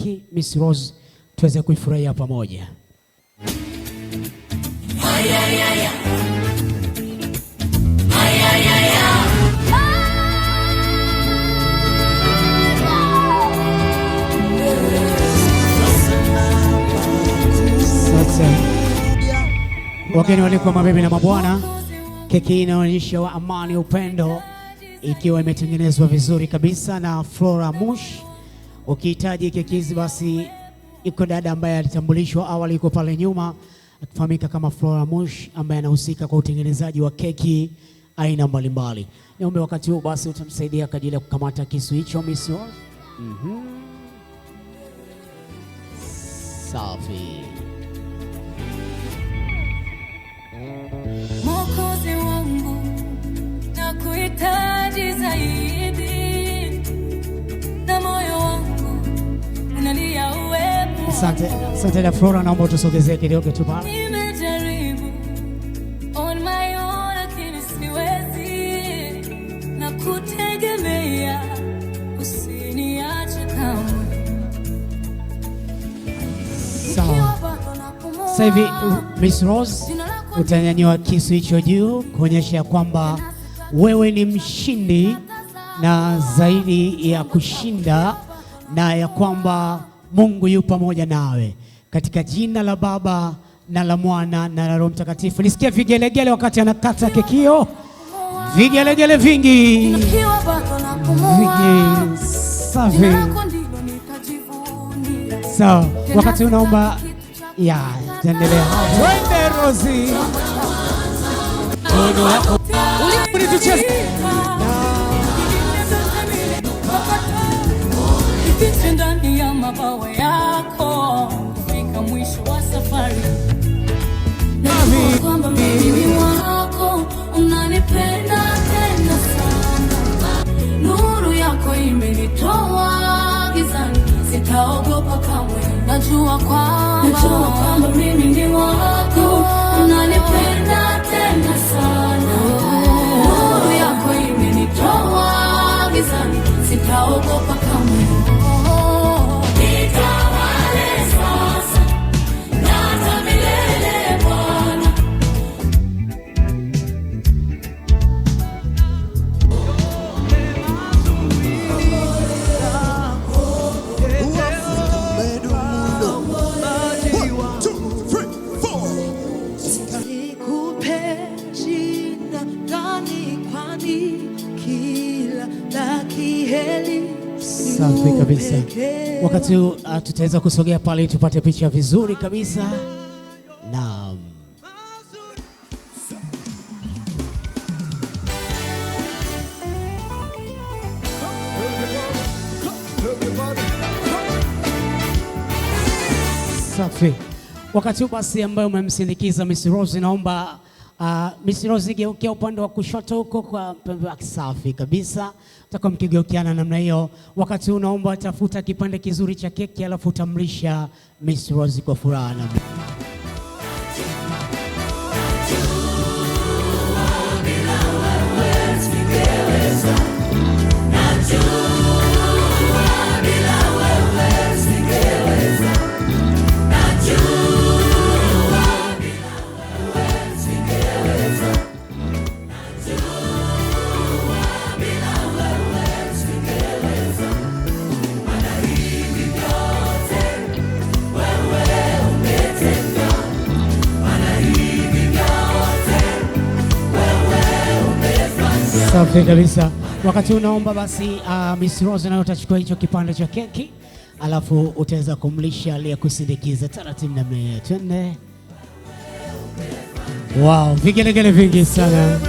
keki Miss Rose tuweze kuifurahia pamoja. Wageni walikuwa mabibi na mabwana, keki inaonyesha wa amani, upendo, ikiwa imetengenezwa vizuri kabisa na Flora Mush. Ukihitaji keki hizi basi iko dada ambaye alitambulishwa awali, yuko pale nyuma akifahamika kama Flora Mush, ambaye anahusika kwa utengenezaji wa keki aina mbalimbali. Niombe wakati huu basi utamsaidia kwa ajili ya kukamata kisu hicho Miss Rose. Safi. Mwokozi wangu nakuhitaji zaidi, na moyo wangu unalia uwepo. Asante na Flora, naomba utusogezee kidogo tu pale. Nimejaribu on my own lakini siwezi, na kutegemea usiniache kamwe. Sawa. Sasa hivi Miss Rose utanyanyua kisu hicho juu kuonyesha kwamba wewe ni mshindi na zaidi ya kushinda, na ya kwamba Mungu yu pamoja nawe, katika jina la Baba na la Mwana na la Roho Mtakatifu. Nisikia vigelegele wakati anakata kekio, vigelegele vingi. Safi. Sawa, wakati unaomba ya tuendelea. Wende Rozi. Ndani ya mabawa yako fika mwisho wa safari. Najua kwamba mimi wako unanipenda tena sana. Nuru yako imenitoa gizani, sitaogopa kamwe. Najua kwamba mimi ni wako unanipenda tena sana. Nuru yako imenitoa gizani, sitaogopa kamwe. Safi kabisa. Wakati tutaweza kusogea pale tupate picha vizuri kabisa. Naam. Safi. Wakati huu basi ambayo umemsindikiza Miss Rose, naomba Miss Rose geukia upande wa kushoto huko kwa pembe. Safi kabisa. Utakuwa mkigeukiana namna hiyo. Wakati huu naomba tafuta kipande kizuri cha keki alafu utamlisha Miss Rose kwa furaha na safi kabisa. Wakati unaomba basi Miss Rose nayo utachukua hicho kipande cha keki alafu utaweza kumlisha aliyekusindikiza taratibu namna hiyo. Twende. Wow, vigelegele vingi sana.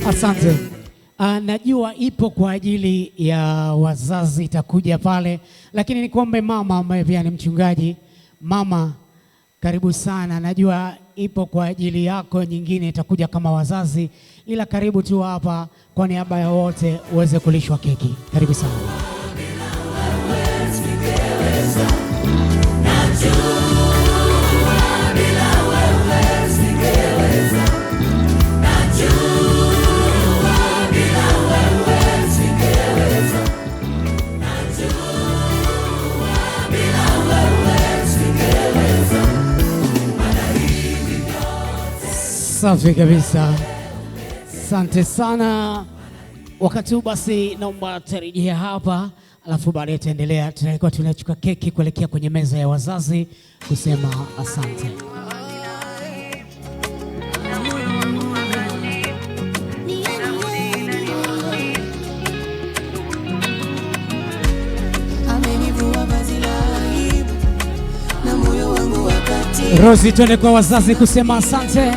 Asante. Najua ipo kwa ajili ya wazazi itakuja pale, lakini nikuombe mama ambaye pia ni mchungaji. Mama, karibu sana. Najua ipo kwa ajili yako, nyingine itakuja kama wazazi, ila karibu tu hapa kwa niaba ya wote uweze kulishwa keki. Karibu sana. Safi kabisa, asante sana. Wakati huu basi naomba tarejea hapa, alafu baadaye tutaendelea. Tunakuwa tunachukua keki kuelekea kwenye meza ya wazazi kusema asante. Rosi, twende kwa wazazi kusema asante.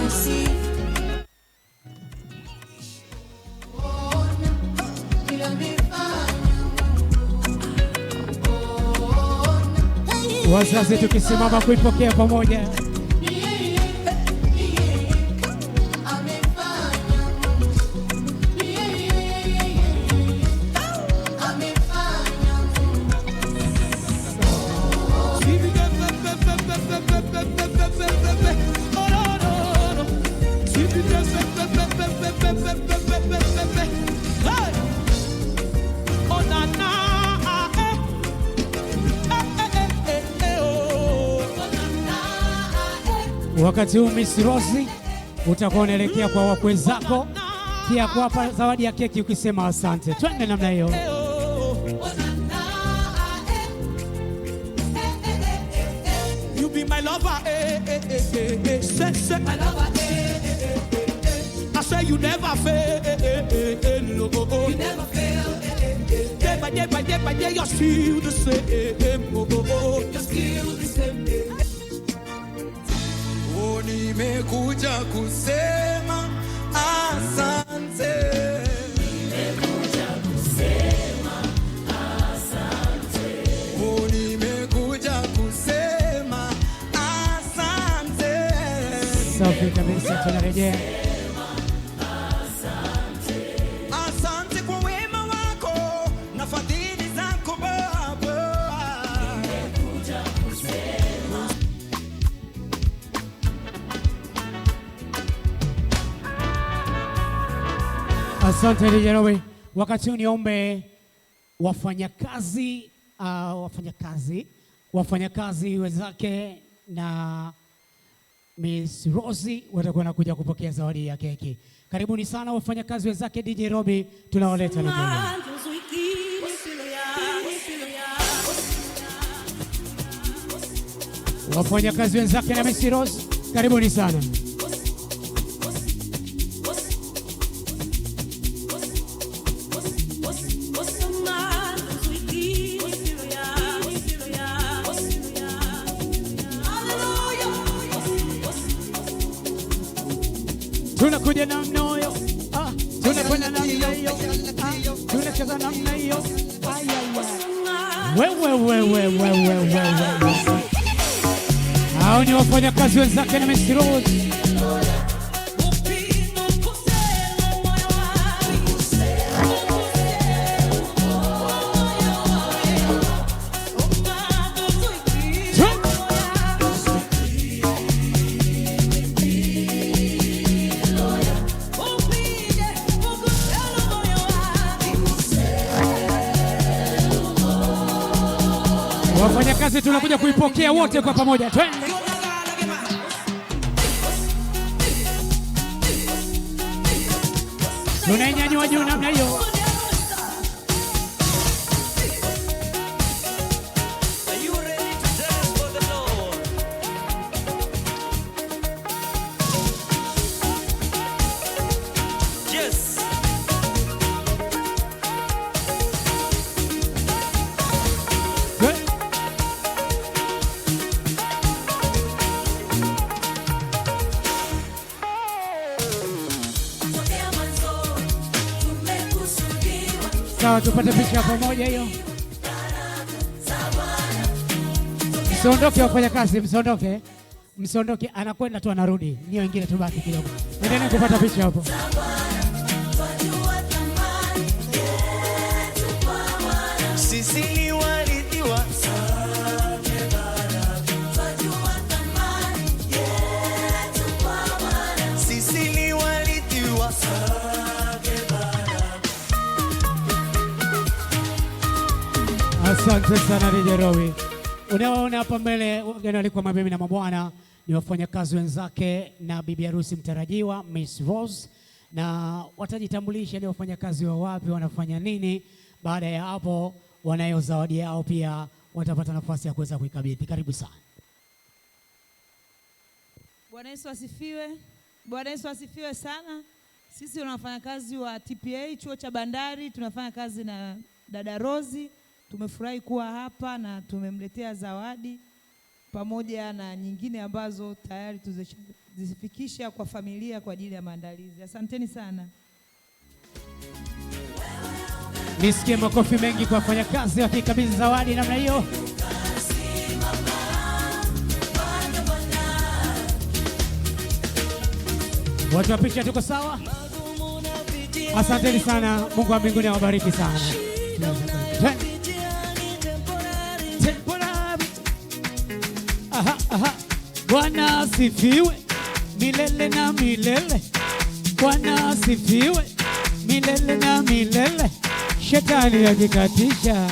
Wazazi tukisimama kuipokea pamoja. Wakati huu Miss Rosi utakuwa unaelekea kwa wakwe zako pia kuwapa zawadi ya keki ukisema asante. Twende namna hiyo. You be my lover, say my lover, I say you never fail, you never fail, day by day, you're still the same, you're still the same. Nimekuja kusema asante. Nimekuja kusema asante. Nimekuja kusema asante. Safi kabisa, tunarejea. Asante kwa wema wako na fadhili zako Baba. Nimekuja kusema. Asante Lijerowe. Wakati huu niombe wafanyakazi wenzake na Miss Rosi watakuwa nakuja kupokea zawadi ya keki. Karibuni sana wafanyakazi wenzake. DJ Robi tunawaleta na wafanyakazi wenzake na Miss Rosi, karibuni sana. Tunakuja namna hiyo, tunakwenda namna hiyo, tunacheza namna hiyo. Wewe. Hao ni wafanyakazi wenzake na Miss Rose. Wafanyakazi tunakuja kuipokea wote kwa pamoja. Twende. Tunainyanyua juu namna hiyo. Sawa, tupate picha pamoja hiyo. Msiondoke wafanyakazi, msiondoke, anakwenda tu anarudi. Niyo wengine tubaki kidogo. Endeni kupata picha hapo. Sisi ni walithiwa Asante sana DJ Robi. Unaona hapa mbele wageni walikuwa mabibi na mabwana. ni wafanyakazi wenzake na bibi harusi mtarajiwa Miss Rose, na watajitambulisha ni wafanyakazi wa wapi, wanafanya nini. Baada ya hapo, wanayo zawadi yao pia, watapata nafasi ya kuweza kuikabidhi. Karibu sana. Bwana Yesu asifiwe. Bwana Yesu asifiwe sana. Sisi tunafanya kazi wa TPA chuo cha bandari, tunafanya kazi na dada Rozi. Tumefurahi kuwa hapa na tumemletea zawadi pamoja na nyingine ambazo tayari tuzifikisha kwa familia kwa ajili ya maandalizi. Asanteni sana. Nisikie makofi mengi kwa wafanyakazi wakikabidhi zawadi namna hiyo. Watu wa picha tuko sawa? Asanteni sana. Mungu wa mbinguni awabariki sana. Bwana asifiwe milele na milele. Bwana asifiwe milele na milele. Shetani akikatisha.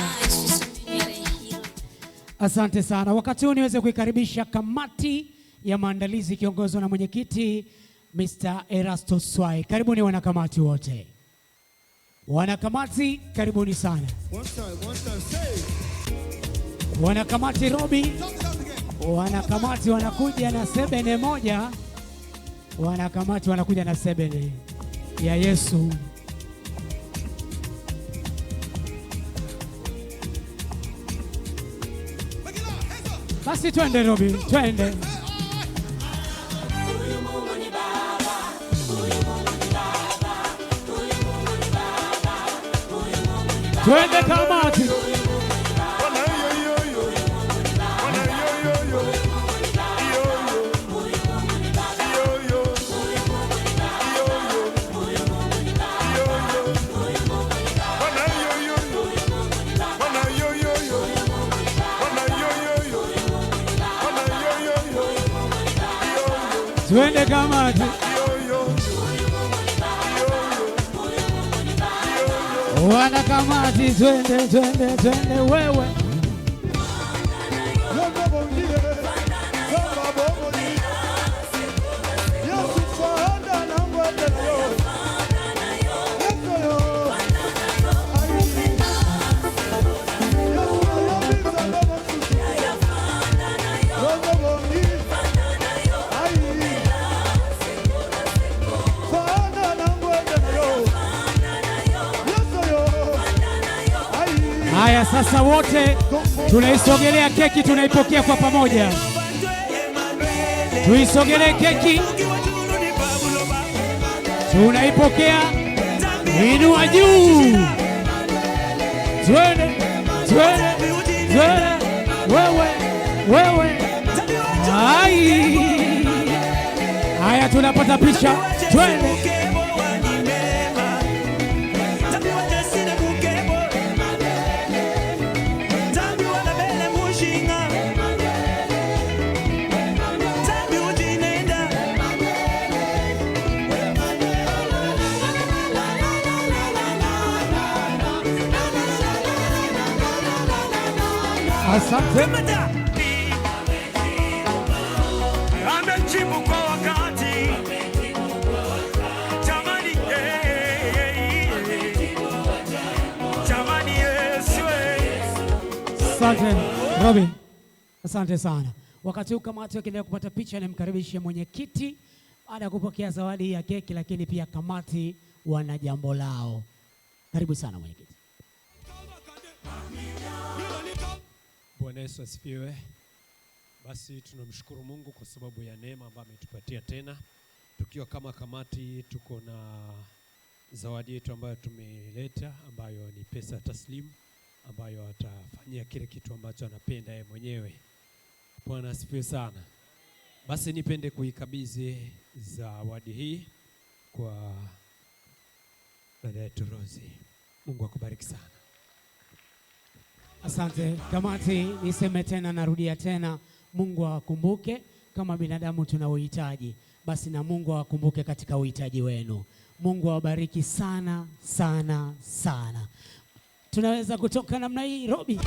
Asante sana. Wakati huu niweze kuikaribisha kamati ya maandalizi kiongozwa na mwenyekiti Mr. Erasto Swai. Karibuni wanakamati wote. Wanakamati karibuni sana. Wanakamati Robi. Wanakamati wanakuja na sebene moja. Wanakamati wanakuja na sebene ya Yesu. Basi twende Robi, twende. Twende kamati. Twende kamati. Wanakamati twende twende twende wewe. Haya sasa wote tunaisogelea keki, tunaipokea kwa pamoja. Tuisogelee keki. Tunaipokea. Inua juu. Twende. Twende. Twende. Wewe. Wewe. Hai. Haya tunapata picha. Twende. Asante. Amejibu kwa wakati. Jamani, jamani Yesu. Asante Robi. Asante sana. Wakati huu kamati wakiendelea kupata picha, nimkaribishe mwenyekiti baada ya kupokea zawadi ya keki, lakini pia kamati wana jambo lao. Karibu sana mwenyekiti. Bwana Yesu asifiwe. Basi tunamshukuru Mungu kwa sababu ya neema ambayo ametupatia tena. Tukiwa kama kamati tuko na zawadi yetu ambayo tumeleta, ambayo ni pesa taslimu ambayo atafanyia kile kitu ambacho anapenda yeye mwenyewe. Bwana asifiwe sana. Basi nipende kuikabidhi zawadi hii kwa dada yetu Rozi. Mungu akubariki sana. Asante kamati, niseme tena, narudia tena, Mungu awakumbuke kama binadamu tuna uhitaji, basi na Mungu awakumbuke katika uhitaji wenu. Mungu awabariki sana sana sana. Tunaweza kutoka namna hii Robi.